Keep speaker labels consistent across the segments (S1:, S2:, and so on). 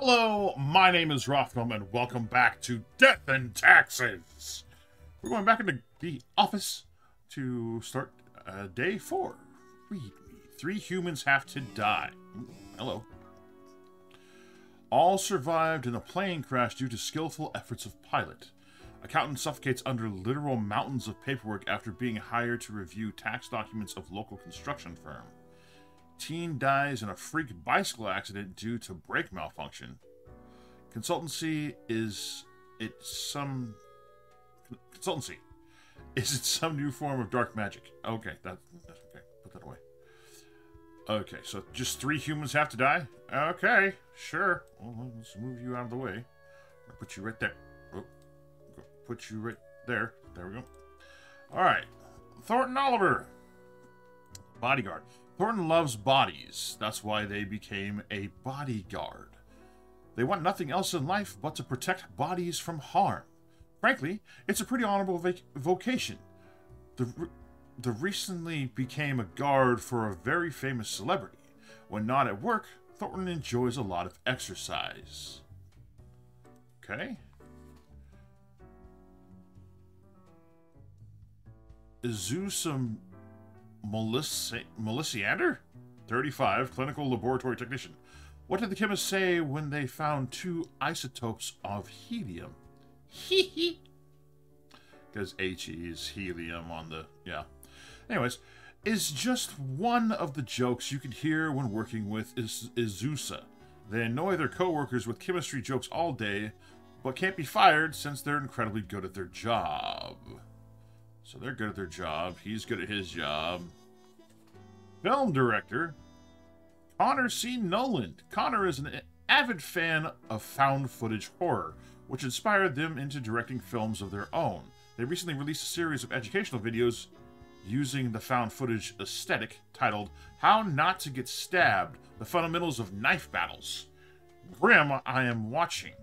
S1: Hello, my name is Rothman, and welcome back to Death and Taxes. We're going back into the office to start day 4. Read me. 3 humans have to die. Ooh, hello. All survived in a plane crash due to skillful efforts of pilot. Accountant suffocates under literal mountains of paperwork after being hired to review tax documents of local construction firm. Teen dies in a freak bicycle accident due to brake malfunction. Consultancy is it some new form of dark magic? Okay, that's okay. Put that away. Okay, so just 3 humans have to die? Okay, sure. Well, let's move you out of the way. I'll put you right there. Oh, put you right there. There we go. All right, Thornton Oliver, bodyguard. Thornton loves bodies. That's why they became a bodyguard. They want nothing else in life but to protect bodies from harm. Frankly, it's a pretty honorable vocation. The recently became a guard for a very famous celebrity. When not at work, Thornton enjoys a lot of exercise. Okay. Azusa Melisiander? 35, clinical laboratory technician. What did the chemists say when they found 2 isotopes of helium? Hee. Because He is helium on the... yeah. Anyways, is just one of the jokes you can hear when working with Azusa. They annoy their co-workers with chemistry jokes all day, but can't be fired since they're incredibly good at their job. So they're good at their job. He's good at his job. Film director, Connor C. Noland. Connor is an avid fan of found footage horror, which inspired them into directing films of their own. They recently released a series of educational videos using the found footage aesthetic titled How Not to Get Stabbed, The Fundamentals of Knife Battles. Grim, I am watching.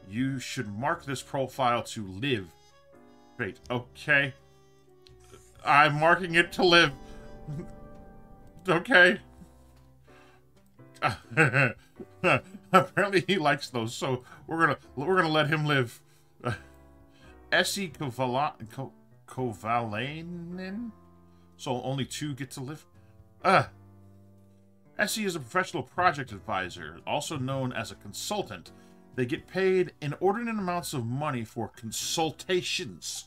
S1: You should mark this profile to live. Wait, okay. I'm marking it to live. Okay. Apparently he likes those, so we're gonna let him live. Essie Kovalainen? So only 2 get to live? Essie is a professional project advisor, also known as a consultant. They get paid inordinate amounts of money for consultations,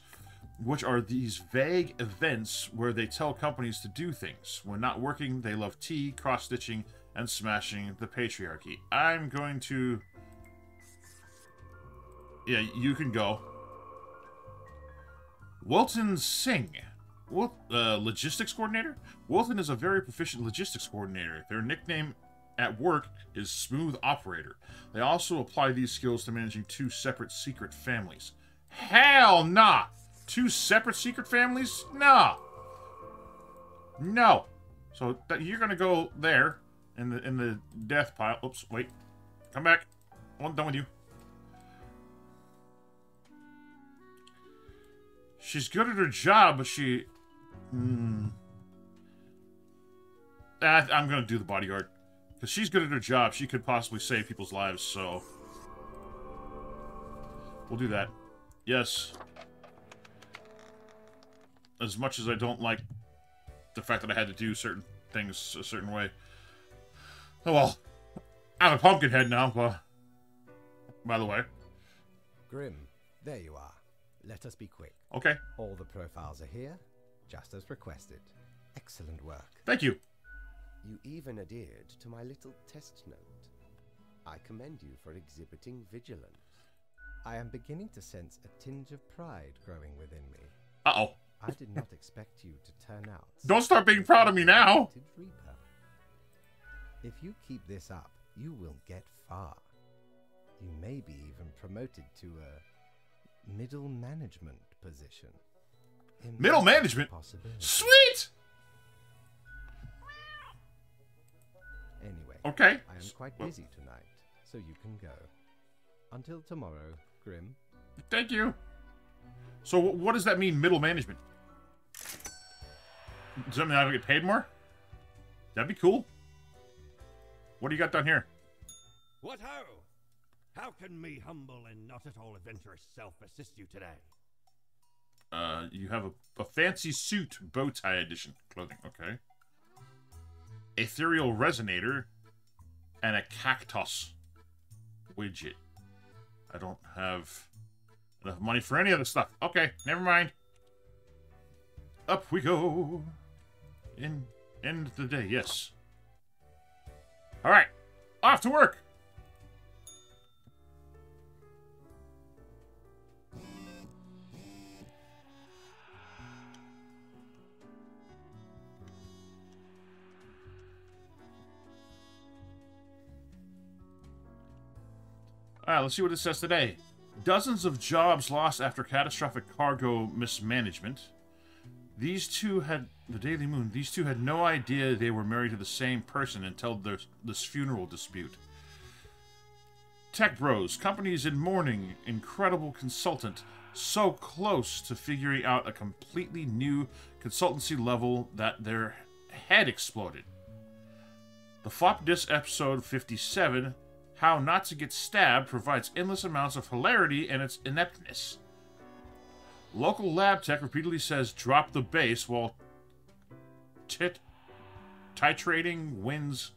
S1: which are these vague events where they tell companies to do things. When not working, they love tea, cross-stitching, and smashing the patriarchy. I'm going to... yeah, you can go. Wilton Singh. Logistics coordinator? Wilton is a very proficient logistics coordinator. Their nickname at work is Smooth Operator. They also apply these skills to managing 2 separate secret families. Hell nah! 2 separate secret families? Nah. No. So you're gonna go there in the death pile. Oops, wait. Come back. I'm done with you. She's good at her job, but she... I'm gonna do the bodyguard. Because she's good at her job, she could possibly save people's lives, so... we'll do that. Yes. As much as I don't like the fact that I had to do certain things a certain way. Oh well. I'm a pumpkinhead now, but... by the way.
S2: Grim, there you are. Let us be quick.
S1: Okay.
S2: All the profiles are here, just as requested. Excellent work.
S1: Thank you.
S2: You even adhered to my little test note. I commend you for exhibiting vigilance. I am beginning to sense a tinge of pride growing within me.
S1: Uh-oh.
S2: I did not expect you to turn out.
S1: Don't start being proud of me now.
S2: Reaper. If you keep this up, you will get far. You may be even promoted to a middle management position.
S1: Middle management? Sweet!
S2: Anyway,
S1: okay.
S2: I am quite busy tonight, so you can go. Until tomorrow, Grim.
S1: Thank you. So what does that mean, middle management? Does that mean I get paid more? That'd be cool. What do you got down here?
S3: What ho! How can me humble and not at all adventurous self assist you today?
S1: You have a fancy suit, bow tie edition clothing. Okay. Ethereal resonator and a cactus widget. I don't have enough money for any of this stuff. Okay, never mind. Up we go. End of the day, yes. Alright, off to work! Alright, let's see what it says today. Dozens of jobs lost after catastrophic cargo mismanagement. These two had... The Daily Moon. These two had no idea they were married to the same person until this funeral dispute. Tech Bros. Companies in mourning. Incredible consultant. So close to figuring out a completely new consultancy level that their head exploded. The Flop Disc episode 57... How Not to Get Stabbed provides endless amounts of hilarity and its ineptness. Local lab tech repeatedly says drop the bass while titrating wins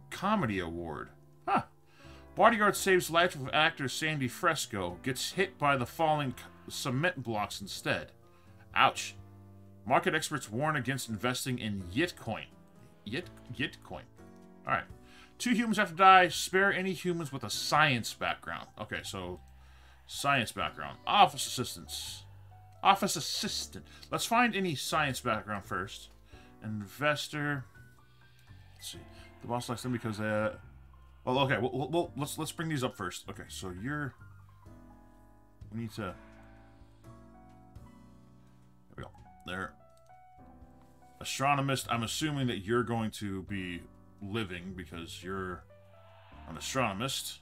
S1: comedy award. Huh. Bodyguard saves life of actor Sandy Fresco, gets hit by the falling cement blocks instead. Ouch. Market experts warn against investing in Yitcoin. Yitcoin. Alright. 2 humans have to die. Spare any humans with a science background. Okay, so science background. Office assistants. Office assistant. Let's find any science background first. Investor. Let's see. The boss likes them because well, okay. Well, let's bring these up first. Okay, so you're. We need to. There we go. There. Astronomist. I'm assuming that you're going to be living because you're an astronomist.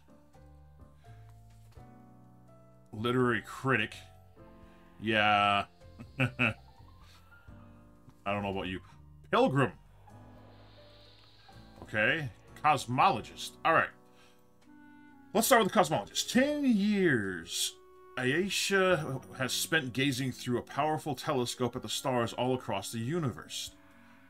S1: Literary critic. Yeah. I don't know about you. Pilgrim. Okay. Cosmologist. Alright. Let's start with the cosmologist. 10 years. Aisha has spent gazing through a powerful telescope at the stars all across the universe.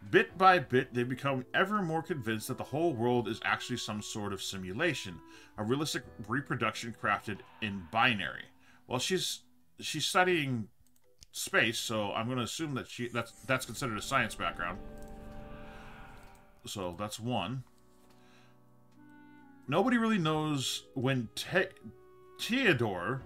S1: Bit by bit, they become ever more convinced that the whole world is actually some sort of simulation, a realistic reproduction crafted in binary. Well, she's studying space, so I'm going to assume that that's considered a science background. So that's one. Nobody really knows when Theodore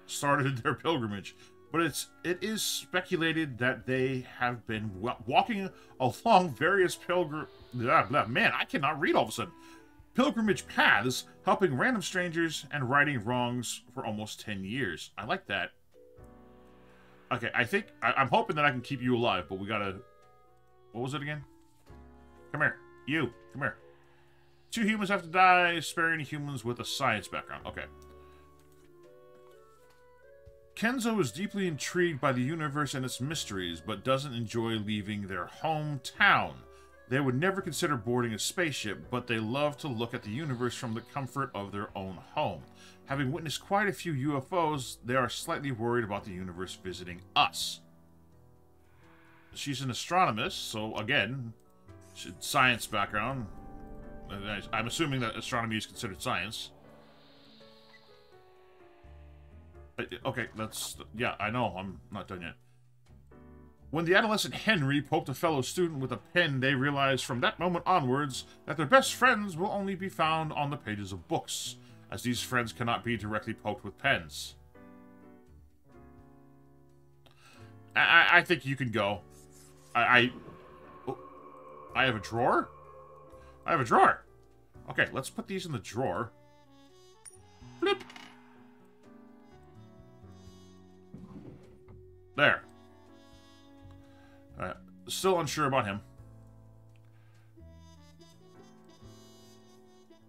S1: started their pilgrimage. But it is speculated that they have been walking along various man, I cannot read all of a sudden. Pilgrimage paths, helping random strangers and righting wrongs for almost 10 years. I like that. Okay, I'm hoping that I can keep you alive, but we gotta... What was it again? Come here. You. Come here. 2 humans have to die. Spare any humans with a science background. Okay. Kenzo is deeply intrigued by the universe and its mysteries, but doesn't enjoy leaving their hometown. They would never consider boarding a spaceship, but they love to look at the universe from the comfort of their own home. Having witnessed quite a few UFOs, they are slightly worried about the universe visiting us. She's an astronomist, so again, science background. I'm assuming that astronomy is considered science. Okay, yeah, I know, I'm not done yet. When the adolescent Henry poked a fellow student with a pen, they realized from that moment onwards that their best friends will only be found on the pages of books, as these friends cannot be directly poked with pens. I think you can go. I have a drawer? I have a drawer! Okay, let's put these in the drawer. Flip! There. Still unsure about him.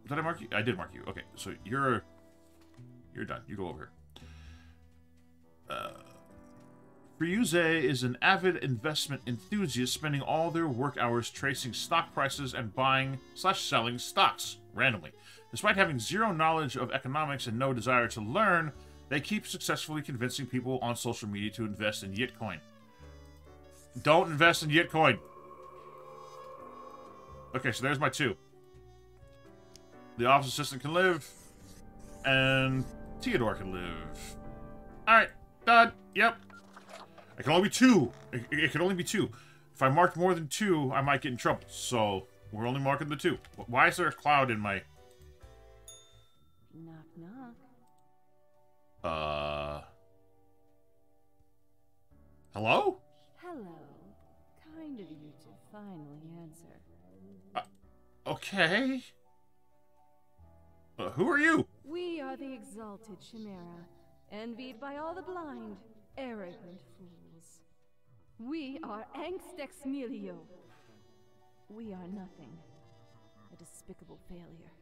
S1: Did I mark you? I did mark you. Okay, so you're done. You go over here. Ryuze is an avid investment enthusiast, spending all their work hours tracing stock prices and buying/selling stocks randomly. Despite having zero knowledge of economics and no desire to learn, they keep successfully convincing people on social media to invest in Yitcoin. Don't invest in Yitcoin. Okay, so there's my 2. The office assistant can live, and Theodore can live. Alright, done. Yep. It can only be 2. It can only be 2. If I marked more than 2, I might get in trouble. So, we're only marking the 2. Why is there a cloud in my...
S4: Knock, knock.
S1: Hello?
S4: Hello. Kind of you to finally answer.
S1: Okay. Who are you?
S4: We are the exalted Chimera, envied by all the blind, arrogant fools. We are Angst Ex Nihilo. We are nothing. A despicable failure.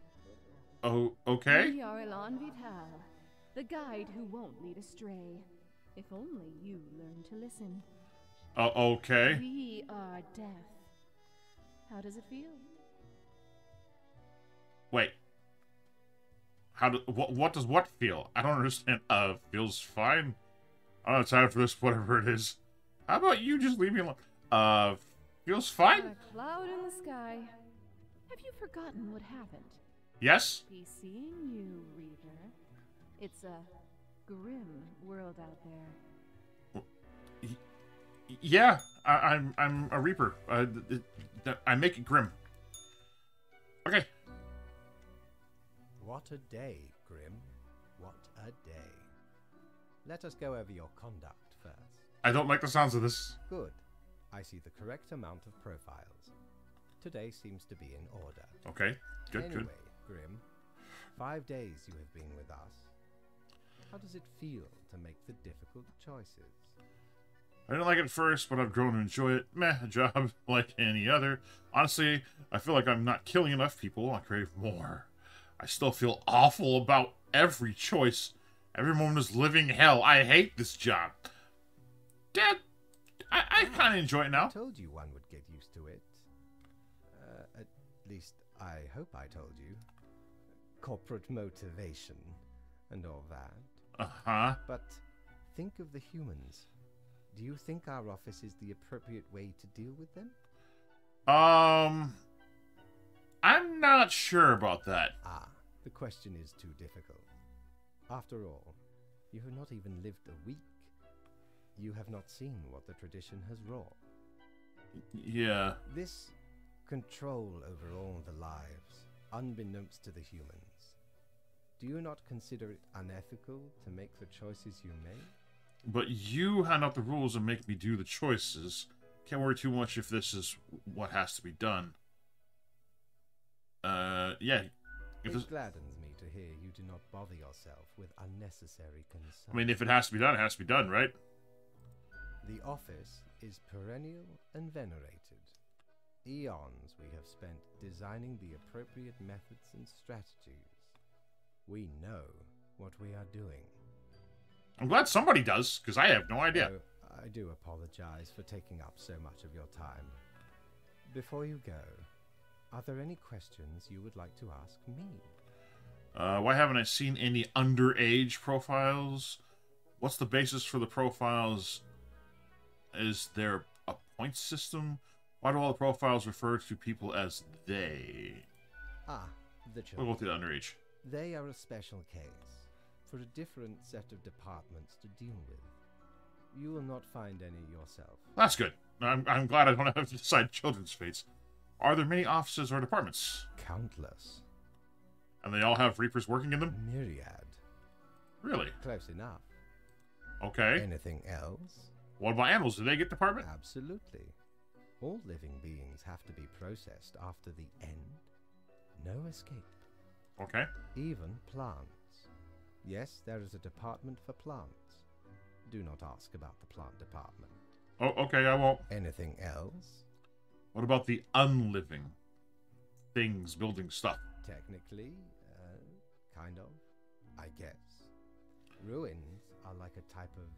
S1: Oh, okay.
S4: We are Elan Vital, the guide who won't lead astray. If only you learn to listen.
S1: Okay.
S4: We are death. How does it feel?
S1: Wait. What does what feel? I don't understand. Feels fine. I don't have time for this, whatever it is. How about you just leave me alone? Feels fine?
S4: Not a cloud in the sky. Have you forgotten what happened?
S1: Yes?
S4: Be seeing you, Reaper. It's a grim world out there.
S1: Yeah, I'm a Reaper. I make it grim. Okay.
S2: What a day, Grim. What a day. Let us go over your conduct first.
S1: I don't like the sounds of this.
S2: Good. I see the correct amount of profiles. Today seems to be in order.
S1: Okay, good,
S2: Anyway,
S1: good.
S2: Grim, 5 days you have been with us. How does it feel to make the difficult choices?
S1: I didn't like it at first, but I've grown to enjoy it. Meh, a job like any other. Honestly, I feel like I'm not killing enough people. I crave more. I still feel awful about every choice. Every moment is living hell. I hate this job. Dad, I kind of enjoy it now.
S2: I told you one would get used to it. At least, I hope I told you. Corporate motivation and all that.
S1: Uh-huh.
S2: But think of the humans. Do you think our office is the appropriate way to deal with them?
S1: I'm not sure about that.
S2: Ah, the question is too difficult. After all, you have not even lived a week. You have not seen what the tradition has wrought.
S1: Yeah.
S2: This control over all the lives, unbeknownst to the humans. Do you not consider it unethical to make the choices you make?
S1: But you hand out the rules and make me do the choices. Can't worry too much if this is what has to be done. Yeah.
S2: It gladdens me to hear you do not bother yourself with unnecessary concern.
S1: I mean, if it has to be done, it has to be done, right?
S2: The office is perennial and venerated. Eons we have spent designing the appropriate methods and strategies. We know what we are doing.
S1: I'm glad somebody does, because I have no idea.
S2: So, I do apologize for taking up so much of your time. Before you go, are there any questions you would like to ask me?
S1: Why haven't I seen any underage profiles? What's the basis for the profiles? Is there a point system? Why do all the profiles refer to people as they?
S2: Ah, the
S1: We'll
S2: children.
S1: go through the underage.
S2: They are a special case, for a different set of departments to deal with. You will not find any yourself.
S1: That's good. I'm glad I don't have to decide children's fates. Are there many offices or departments?
S2: Countless.
S1: And they all have Reapers working in them?
S2: Myriad.
S1: Really?
S2: Close enough.
S1: Okay.
S2: Anything else?
S1: What about animals? Do they get department?
S2: Absolutely. All living beings have to be processed after the end. No escape.
S1: Okay.
S2: Even plants. Yes, there is a department for plants. Do not ask about the plant department.
S1: Oh, okay, I won't.
S2: Anything else?
S1: What about the unliving? Things, building stuff.
S2: Technically, kind of, I guess. Ruins are like a type of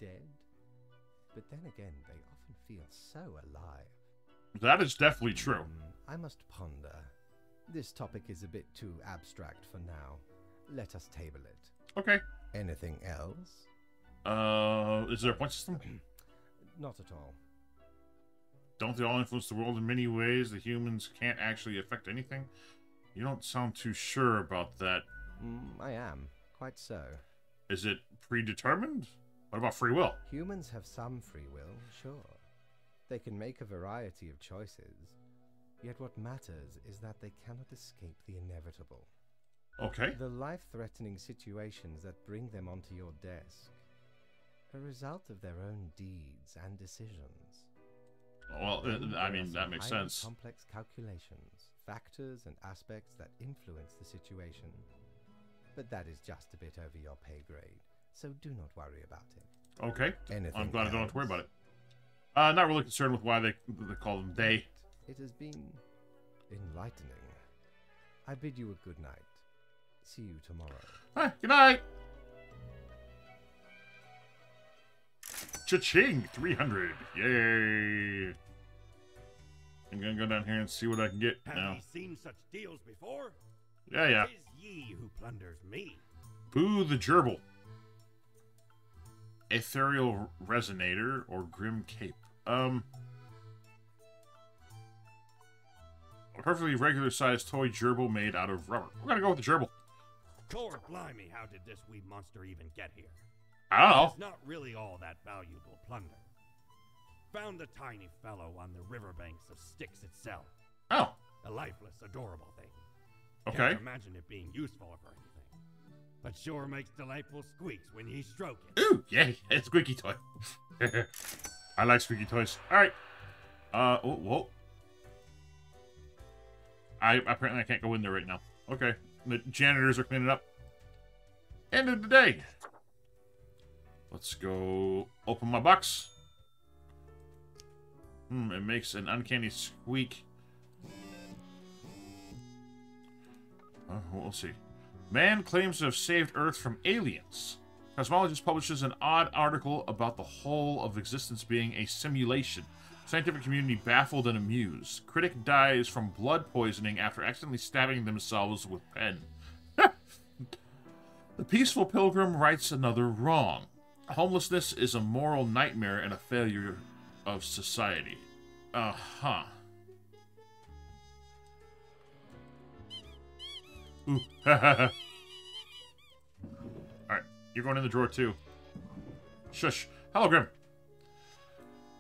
S2: dead. But then again, they often feel so alive.
S1: That is definitely true.
S2: I must ponder. This topic is a bit too abstract for now. Let us table it.
S1: Okay.
S2: Anything else?
S1: Is there a point system?
S2: Not at all.
S1: Don't they all influence the world in many ways? The humans can't actually affect anything? You don't sound too sure about that.
S2: I am. Quite so.
S1: Is it predetermined? What about free will?
S2: Humans have some free will, sure. They can make a variety of choices. Yet what matters is that they cannot escape the inevitable.
S1: Okay.
S2: The life-threatening situations that bring them onto your desk, a result of their own deeds and decisions.
S1: Well, I mean, that makes
S2: Highly
S1: sense.
S2: Complex calculations, factors and aspects that influence the situation. But that is just a bit over your pay grade, so do not worry about it.
S1: Okay.
S2: Anything
S1: I'm glad I don't have to worry
S2: else?
S1: about it. Not really concerned with why they call them they.
S2: It has been enlightening. I bid you a good night. See you tomorrow.
S1: Hi, good night. Cha-ching! 300. Yay! I'm gonna go down here and see what I can get
S3: Have
S1: now.
S3: ye seen such deals before?
S1: Yeah.
S3: Tis ye who plunders me.
S1: Boo the gerbil. Ethereal resonator or grim cape. A perfectly regular sized toy gerbil made out of rubber. We're gonna go with the gerbil.
S3: Core blimey, how did this wee monster even get here?
S1: I don't know.
S3: It's not really all that valuable plunder. Found the tiny fellow on the riverbanks of Styx itself.
S1: Oh,
S3: A lifeless, adorable thing.
S1: okay.
S3: Can't imagine it being useful for anything. But sure makes delightful squeaks when ye stroke it.
S1: Ooh, yay! It's a squeaky toy. I like squeaky toys. All right. Oh, whoa. Apparently I can't go in there right now. Okay. The janitors are cleaning up. End of the day. Let's go open my box. It makes an uncanny squeak. We'll see. Man claims to have saved Earth from aliens. Cosmologist publishes an odd article about the whole of existence being a simulation. Scientific community baffled and amused. Critic dies from blood poisoning after accidentally stabbing themselves with pen. The peaceful pilgrim rights another wrong. Homelessness is a moral nightmare and a failure of society. Uh-huh. Ooh. Alright, you're going in the drawer too. Shush. Hello, Grim.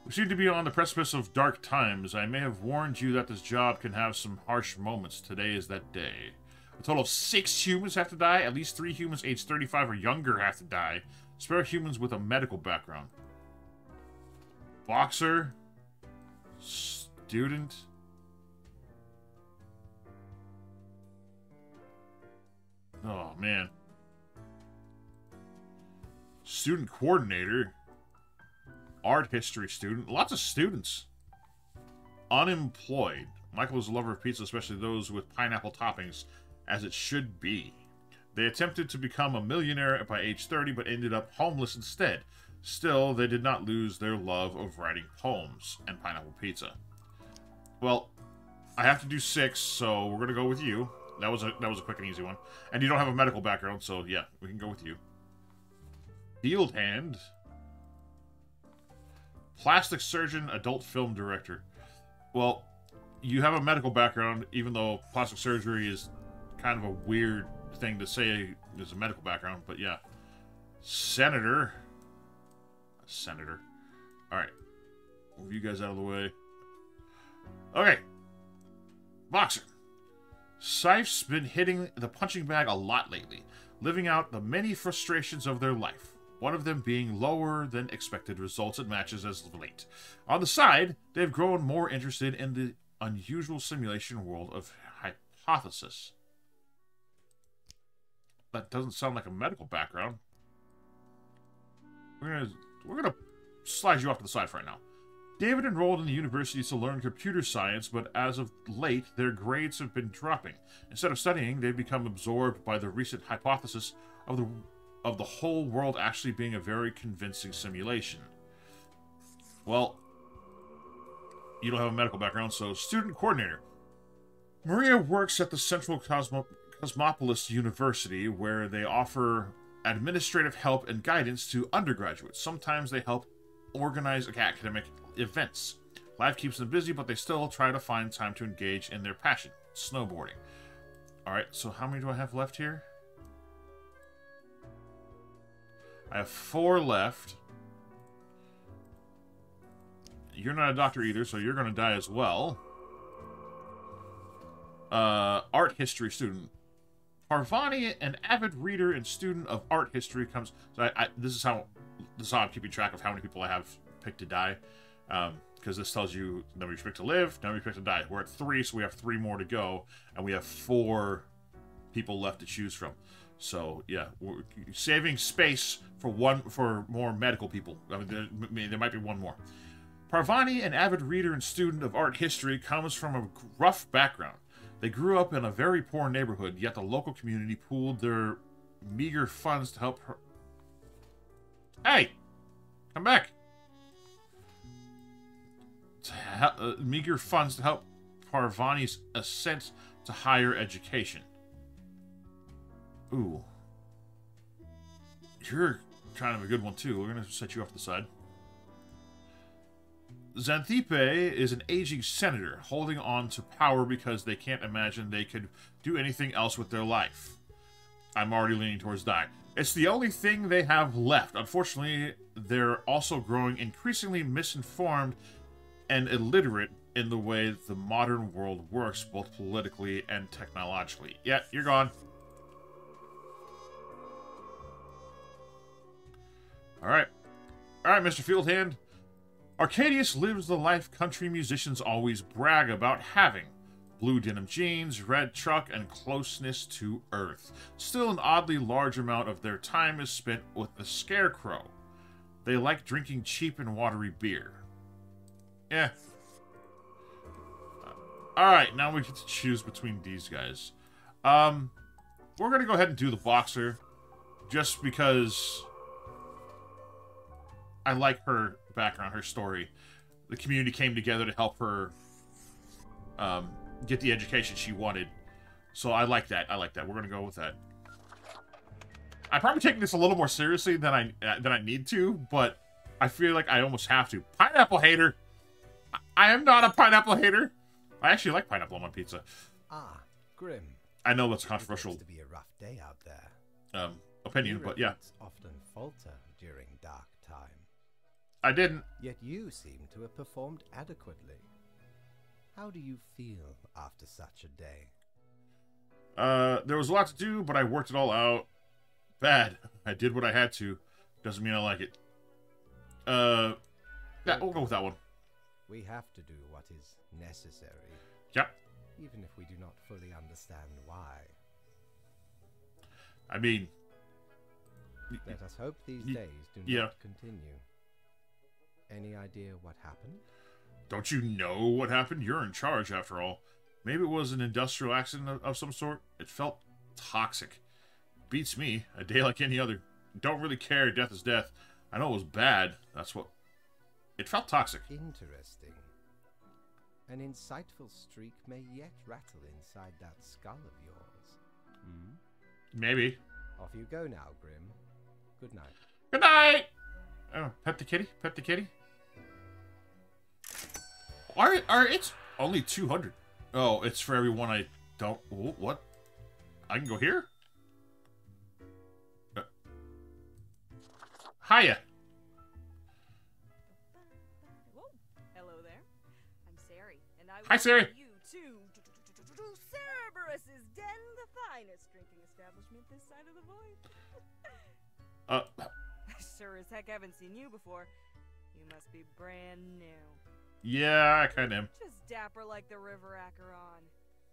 S1: We seem to be on the precipice of dark times. I may have warned you that this job can have some harsh moments. Today is that day. A total of 6 humans have to die. At least 3 humans aged 35 or younger have to die. Spare humans with a medical background. Boxer. Student. Oh, man. Student coordinator. Art history student. Lots of students. Unemployed. Michael is a lover of pizza, especially those with pineapple toppings, as it should be. They attempted to become a millionaire by age 30, but ended up homeless instead. Still, they did not lose their love of writing poems and pineapple pizza. Well, I have to do 6, so we're gonna go with you. That was a quick and easy one. And you don't have a medical background, so yeah, we can go with you. Field hand. Plastic surgeon, adult film director. Well, you have a medical background, even though plastic surgery is kind of a weird thing to say is a medical background, but yeah. Senator. Senator. Alright. Move you guys out of the way. Okay. Boxer. Sife's been hitting the punching bag a lot lately, living out the many frustrations of their life. One of them being lower than expected results at matches as of late. On the side, they've grown more interested in the unusual simulation world of hypothesis. That doesn't sound like a medical background. We're gonna slide you off to the side for right now. David enrolled in the university to learn computer science, but as of late, their grades have been dropping. Instead of studying, they've become absorbed by the recent hypothesis of the whole world actually being a very convincing simulation. Well, you don't have a medical background, so student coordinator. Maria works at the Central Cosmopolis University, where they offer administrative help and guidance to undergraduates. Sometimes they help organize academic events. Life keeps them busy, but they still try to find time to engage in their passion, snowboarding. Alright, so how many do I have left here? I have 4 left. You're not a doctor either, so you're going to die as well. Art history student. Parvani, an avid reader and student of art history, comes... So this is how I'm keeping track of how many people I have picked to die. Because this tells you number you picked to live, number you picked to die. We're at 3, so we have 3 more to go. And we have 4 people left to choose from. So, yeah, we're saving space for more medical people. I mean, there might be one more. Parvani, an avid reader and student of art history, comes from a rough background. They grew up in a very poor neighborhood, yet the local community pooled their meager funds to help her... Hey! Come back! Meager funds to help Parvani's ascent to higher education. Ooh. You're kind of a good one, too. We're going to set you off to the side. Xanthippe is an aging senator, holding on to power because they can't imagine they could do anything else with their life. I'm already leaning towards dying. It's the only thing they have left. Unfortunately, they're also growing increasingly misinformed and illiterate in the way the modern world works, both politically and technologically. Yeah, you're gone. Alright. Alright, Mr. Fieldhand. Arcadius lives the life country musicians always brag about having. Blue denim jeans, red truck, and closeness to Earth. Still, an oddly large amount of their time is spent with the Scarecrow. They like drinking cheap and watery beer. Yeah. Alright, now we get to choose between these guys. We're going to go ahead and do the boxer. Just because I like her background, her story. The community came together to help her get the education she wanted. So I like that. I like that. We're going to go with that. I'm probably taking this a little more seriously than I need to, but I feel like I almost have to. Pineapple hater! I am not a pineapple hater. I actually like pineapple on my pizza.
S2: Ah, Grim.
S1: I know that's controversial.
S2: It to be a rough day out there.
S1: Opinion, but yeah.
S2: Often falter during dark time.
S1: I didn't.
S2: Yet you seem to have performed adequately. How do you feel after such a day?
S1: There was a lot to do, but I worked it all out. Bad. I did what I had to. Doesn't mean I like it. Yeah, we'll go with that one.
S2: We have to do what is necessary.
S1: Yep.
S2: Even if we do not fully understand why.
S1: I mean...
S2: Let us hope these days do not continue. Any idea what happened?
S1: Don't you know what happened? You're in charge, after all. Maybe it was an industrial accident of some sort. It felt toxic. Beats me. A day like any other. Don't really care. Death is death. I know it was bad. That's what... It felt toxic.
S2: Interesting. An insightful streak may yet rattle inside that skull of yours. Hmm?
S1: Maybe.
S2: Off you go now, Grim. Good night.
S1: Good night! Oh, pet the kitty? Pet the kitty? It's only 200. Oh, it's for everyone I don't... What? I can go here? Hiya!
S5: Whoa. Hello there. I'm Sari, and I
S1: Hi, Sari.
S5: welcome you to Cerberus's Den, the finest drinking establishment this side of the void. Sure as heck haven't seen you before. You must be brand new.
S1: Yeah, I kinda am.
S5: Just dapper like the river Acheron.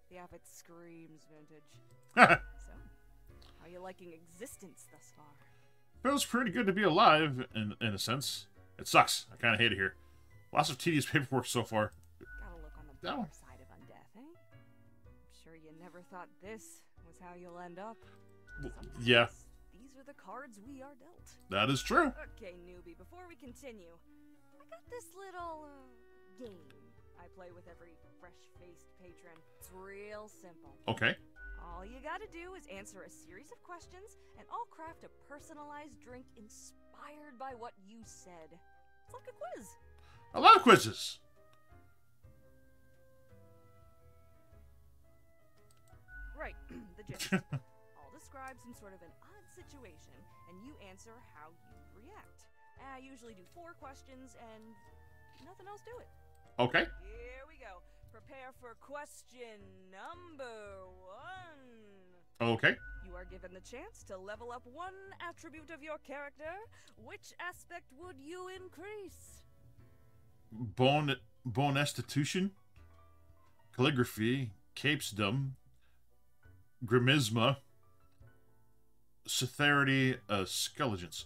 S5: The outfit screams vintage. So, how are you liking existence thus far?
S1: Feels pretty good to be alive, in a sense. It sucks. I kinda hate it here. Lots of tedious paperwork so far.
S5: Gotta look on the better side of undeath, eh? I'm sure you never thought this was how you'll end up. Sometimes
S1: yeah.
S5: These are the cards we are dealt.
S1: That is true.
S5: Okay, newbie, before we continue, I got this little, game I play with every fresh-faced patron. It's real simple.
S1: Okay.
S5: All you gotta do is answer a series of questions, and I'll craft a personalized drink inspired by what you said. It's like a quiz.
S1: A lot of quizzes.
S5: Right, the gist. I'll describe some sort of an odd situation, and you answer how you'd react. I usually do 4 questions and nothing else to it.
S1: Okay.
S5: Here we go. Prepare for question number 1.
S1: Okay.
S5: You are given the chance to level up one attribute of your character. Which aspect would you increase?
S1: Bone institution, calligraphy, capesdom, grimmisma, celerity, skelegence.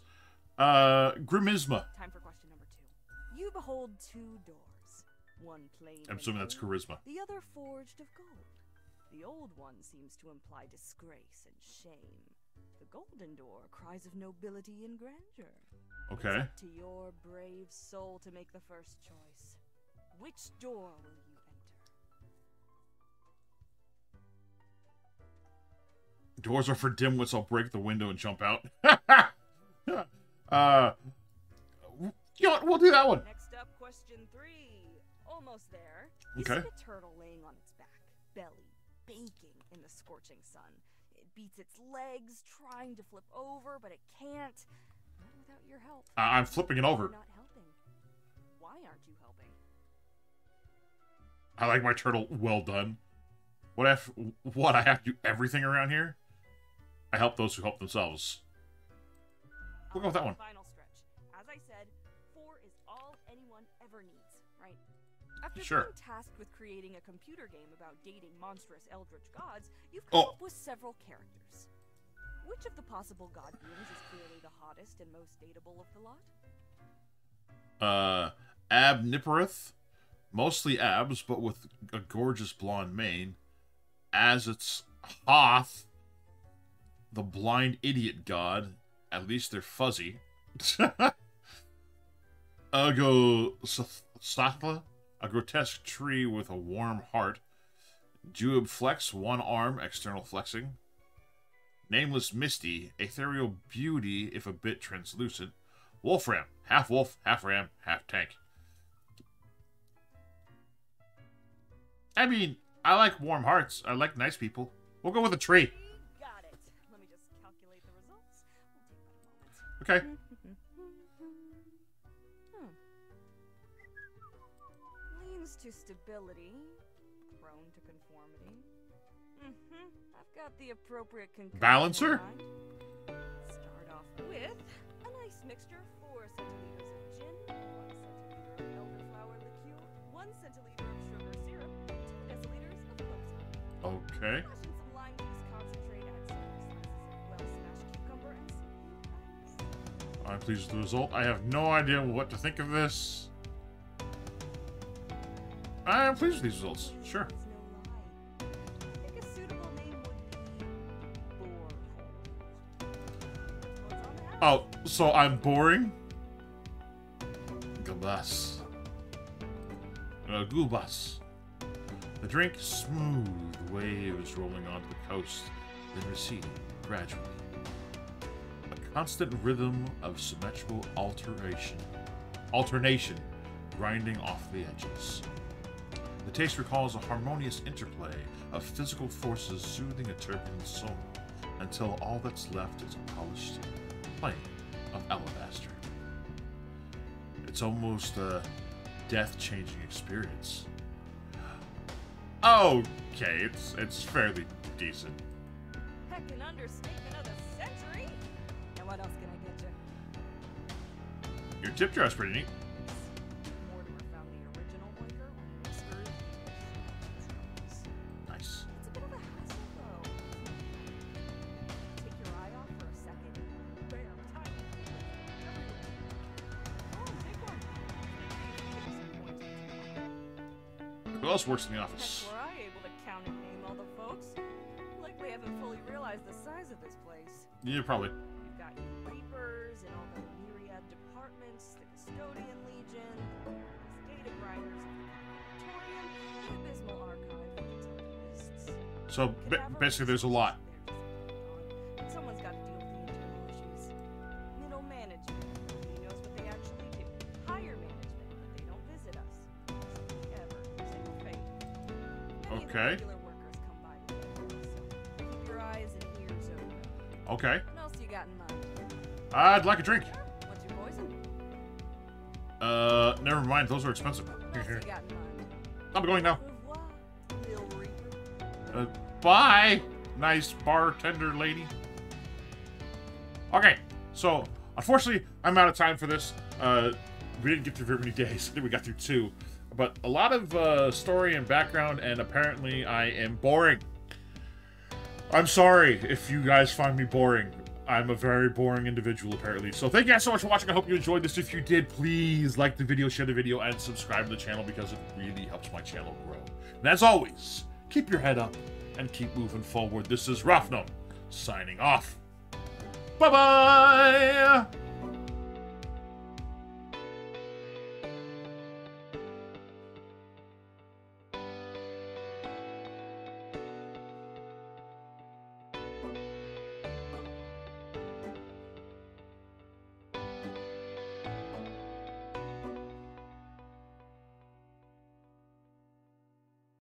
S1: Grimmisma.
S5: Time for question number 2. You behold 2 doors. One plain
S1: I'm
S5: and
S1: assuming that's
S5: old,
S1: charisma.
S5: the other forged of gold. The old one seems to imply disgrace and shame. The golden door cries of nobility and grandeur.
S1: Okay.
S5: It's up to your brave soul to make the first choice. Which door will you enter?
S1: Doors are for dimwits. I'll break the window and jump out. You know what? We'll do that one.
S5: Next up, question 3. Almost there.
S1: Okay.
S5: You see a turtle laying on its back, belly baking in the scorching sun. It beats its legs, trying to flip over, but it can't. Not without your help.
S1: I'm flipping it over.
S5: You're not helping. Why aren't you helping?
S1: I like my turtle well done. What if I have to do everything around here? I help those who help themselves. We'll go with that one.
S5: Final stretch. As I said, 4 is all anyone ever needs, right? After
S1: Sure.
S5: being tasked with creating a computer game about dating monstrous eldritch gods, you've come up with several characters. Which of the possible god beings is clearly the hottest and most dateable of the lot?
S1: Abniporith. Mostly abs, but with a gorgeous blonde mane. As its Hoth, the blind idiot god. At least they're fuzzy. Statla, a grotesque tree with a warm heart. Juib Flex, one arm, external flexing. Nameless Misty, ethereal beauty if a bit translucent. Wolfram, half wolf, half ram, half tank. I mean, I like warm hearts. I like nice people. We'll go with a tree.
S5: Got it. Let me just calculate the results. We'll take about a moment.
S1: Okay.
S5: Leans to stability, prone to conformity. I've got the appropriate concoction
S1: Balancer?
S5: in mind. Start off with a nice mixture: 4 centiliters of gin, 1 centiliter of elderflower liqueur, 1 centiliter of sugar syrup, 2 deciliters of clove.
S1: Okay.
S5: Flash in some lime juice concentrate, add some slices of well-smashed cucumber, and see.
S1: I'm pleased with the result. I have no idea what to think of this. I am pleased with these results. Sure.
S5: There's no lie. I think a suitable name would be Borehole. What's on that?
S1: Oh, so I'm boring? Gulbas. Gulbas. The drink, smooth waves rolling onto the coast, then receding gradually. A constant rhythm of symmetrical alternation, grinding off the edges. The taste recalls a harmonious interplay of physical forces soothing a turbulent soul, until all that's left is a polished plane of alabaster. It's almost a death-changing experience. Okay, it's fairly decent.
S5: Heck, an understatement of the century. Now what else can I get you?
S1: Your tip jar's pretty neat.
S5: Mortimer found the original Boinker when he was screwed.
S1: Nice.
S5: It's a bit of a hassle, though. Take your eye off for a second. Bam, tiny. Oh, take one.
S1: Who else works in the office?
S5: Heck, were I able to count and name all the folks? Likely haven't fully realized the size of this place.
S1: Yeah, probably.
S5: You've got your reapers and all the myriad departments, the custodian legion, the data grinders,
S1: So basically, there's a lot.
S5: Someone's got to deal with the internal issues. Middle management, nobody knows what they actually do. Higher management, but they don't visit us. Ever. Same fate. Many of the
S1: Okay.
S5: regular workers come by today, so keep your eyes and ears open.
S1: Okay.
S5: What else you got in mind?
S1: I'd like a drink.
S5: What's your poison?
S1: Never mind. Those are expensive.
S5: What else you got in mind?
S1: I'm going now.
S5: Au revoir, Lil Reaper.
S1: Bye, nice bartender lady. Okay, so unfortunately, I'm out of time for this. We didn't get through very many days. I think we got through 2. But a lot of story and background, and apparently I am boring. I'm sorry if you guys find me boring. I'm a very boring individual, apparently. So thank you guys so much for watching. I hope you enjoyed this. If you did, please like the video, share the video, and subscribe to the channel because it really helps my channel grow. And as always, keep your head up and keep moving forward. This is Rafnum, signing off. Bye-bye!